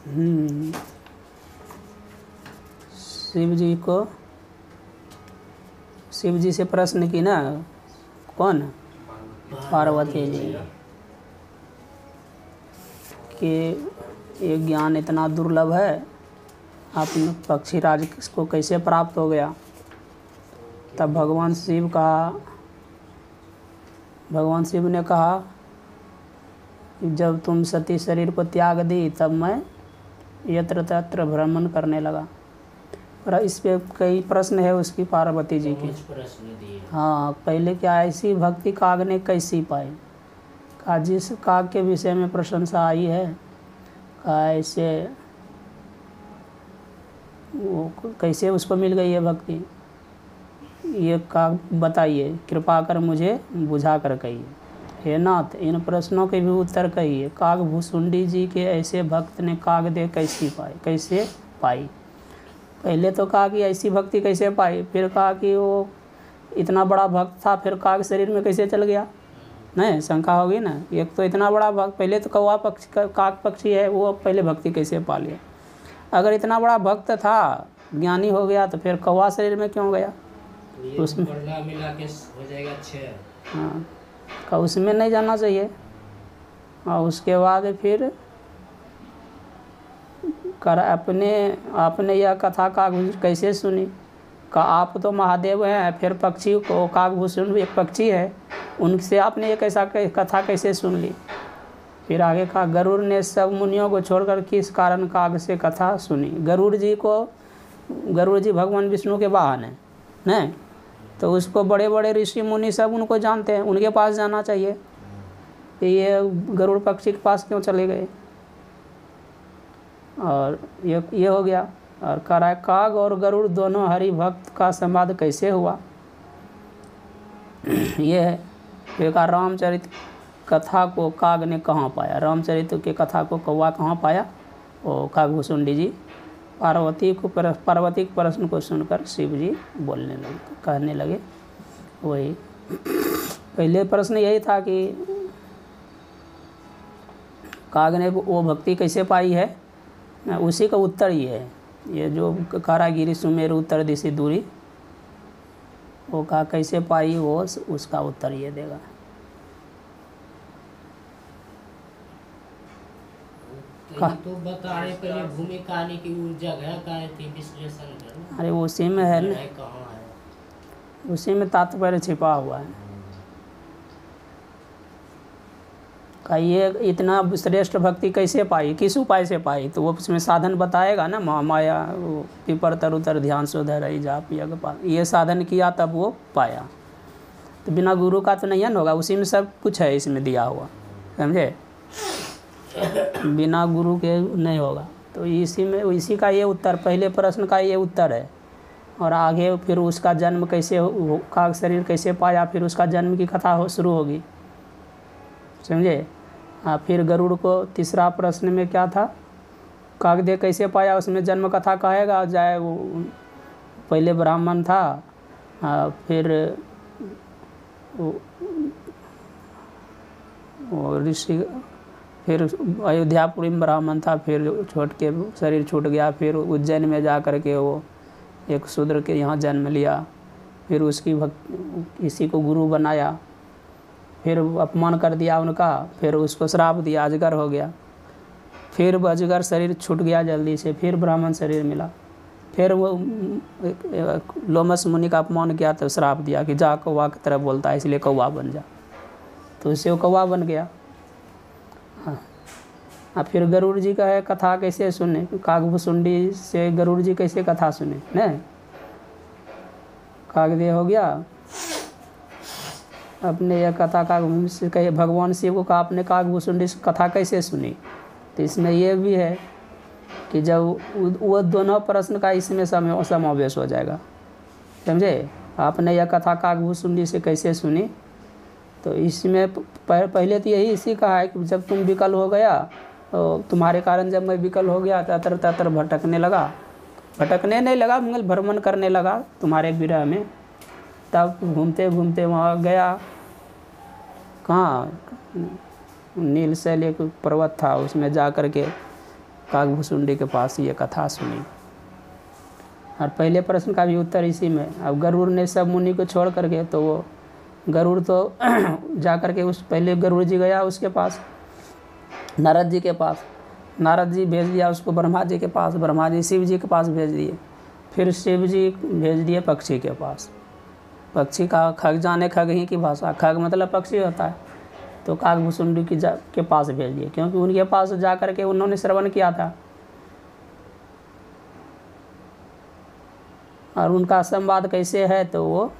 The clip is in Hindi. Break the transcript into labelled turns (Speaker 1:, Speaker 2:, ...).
Speaker 1: हम्म, शिव जी से प्रश्न की ना, कौन? पार्वती जी, कि ये ज्ञान इतना दुर्लभ है, आप पक्षीराज को कैसे प्राप्त हो गया? तब भगवान शिव ने कहा कि जब तुम सती शरीर को त्याग दी तब मैं यत्र तत्र भ्रमण करने लगा। और इस पे कई प्रश्न है उसकी, पार्वती जी की। हाँ, पहले क्या ऐसी भक्ति काग ने कैसी पाई? का जिस काग के विषय में प्रशंसा आई है, का ऐसे वो कैसे उसको मिल गई है भक्ति, ये काग बताइए, कृपा कर मुझे बुझा कर कहिए। हे नाथ, इन प्रश्नों के भी उत्तर कहिए। काग भुसुंडी जी के ऐसे भक्त ने काग दे कैसे पाई? पहले तो कहा कि ऐसी भक्ति कैसे पाई, फिर कहा कि वो इतना बड़ा भक्त था, फिर काग शरीर में कैसे चल गया? नहीं, शंका होगी ना। एक तो इतना बड़ा भक्त, पहले तो काग पक्षी है, वो पहले भक्ति कैसे पा लिया? अगर इतना बड़ा भक्त था, ज्ञानी हो गया, तो फिर कौवा शरीर में क्यों गया? उसमें मिला के हो जाएगा 6। हाँ, का उसमें नहीं जाना चाहिए। और उसके बाद फिर आपने यह कथा कागभूषण कैसे सुनी? का आप तो महादेव हैं, फिर पक्षी को कागभूषण एक पक्षी है, उनसे आपने एक ऐसा कथा कैसे सुन ली? फिर आगे कहा, गरुड़ ने सब मुनियों को छोड़कर किस कारण काग से कथा सुनी? गरुड़ जी भगवान विष्णु के वाहन हैं, नहीं? तो उसको बड़े बड़े ऋषि मुनि सब उनको जानते हैं, उनके पास जाना चाहिए। ये गरुड़ पक्षी के पास क्यों चले गए? और ये हो गया। और कह रहा है, काग और गरुड़ दोनों हरि भक्त का संवाद कैसे हुआ? ये है। फिर कहा, रामचरित कथा को काग ने कहाँ पाया? रामचरित के कथा को कौवा कहाँ पाया? वो कागभूषुंडी जी पार्वती के प्रश्न को सुनकर शिव जी कहने लगे। वही पहले प्रश्न यही था कि काग ने वो भक्ति कैसे पाई है, उसी का उत्तर ये है। ये जो कारागिरी सुमेरु उत्तर दिशा दूरी, वो कहा कैसे पाई, वो उसका उत्तर ये देगा।
Speaker 2: तो बता रहे पहले भूमिका आने की जगह का थी, विश्लेषण करना।
Speaker 1: अरे उसी में है ना,
Speaker 2: कहाँ है?
Speaker 1: उसी में तात्पर्य छिपा हुआ है। का ये इतना श्रेष्ठ भक्ति कैसे पाई, किस उपाय से पाई? तो वो उसमें साधन बताएगा ना, माया पीपर तरुतर ध्यान सुधर रही जाप यज्ञ, ये साधन किया तब वो पाया। तो बिना गुरु का तो नहीं होगा, उसी में सब कुछ है इसमें दिया हुआ, समझे? बिना गुरु के नहीं होगा। तो इसी का ये उत्तर, पहले प्रश्न का ये उत्तर है। और आगे फिर उसका जन्म कैसे काग शरीर कैसे पाया, फिर उसका जन्म की कथा शुरू होगी, समझे? हाँ, फिर गरुड़ को तीसरा प्रश्न में क्या था, कागदे कैसे पाया, उसमें जन्म कथा कहेगा। जाए वो पहले ब्राह्मण था, फिर वो ऋषि, फिर अयोध्यापुरी में ब्राह्मण था, फिर शरीर छूट गया, फिर उज्जैन में जा कर के वो एक शूद्र के यहाँ जन्म लिया, फिर उसकी किसी को गुरु बनाया, फिर अपमान कर दिया उनका, फिर उसको श्राप दिया, अजगर हो गया, फिर अजगर शरीर छूट गया जल्दी से, फिर ब्राह्मण शरीर मिला, फिर वो लोमस मुनि का अपमान किया तो श्राप दिया कि जा कौवा की तरह बोलता है, इसलिए कौवा बन जा। तो उससे वो कौवा बन गया। हाँ, फिर गरुड़ जी का है कथा कैसे सुने, कागभूषुंडी से गरुड़ जी कैसे कथा सुने, नहीं? कागदे हो गया, अपने यह कथा कहे भगवान शिव को कहा आपने कागभूषुंडी से कथा कैसे सुनी? तो इसमें यह भी है कि जब वो दोनों प्रश्न का इसमें समावेश हो जाएगा, समझे? आपने यह कथा कागभूषुंडी से कैसे सुनी? तो इसमें पहले तो यही इसी कहा है कि जब तुम विकल हो गया, तो तुम्हारे कारण जब मैं विकल हो गया, तत्र तत्र भटकने नहीं लगा, मंगल भ्रमण करने लगा तुम्हारे विरह में। तब घूमते घूमते वहाँ गया, कहाँ नीलशैल एक पर्वत था, उसमें जा कर के काकभुसुंडी के पास ये कथा सुनी। और पहले प्रश्न का भी उत्तर इसी में। अब गरुड़ ने सब मुनि को छोड़ करके, तो वो गरुड़ तो जा करके उस पहले गरुड़ जी गया उसके पास, नारद जी के पास, नारद जी भेज दिया उसको ब्रह्मा जी के पास, ब्रह्मा जी शिव जी के पास भेज दिए, फिर शिव जी भेज दिए पक्षी के पास। पक्षी का खग जाने खग ही की भाषा, खग मतलब पक्षी होता है, तो काकभुसुंडी के पास भेज दिए, क्योंकि उनके पास जा करके उन्होंने श्रवण किया था और उनका संवाद कैसे है तो वो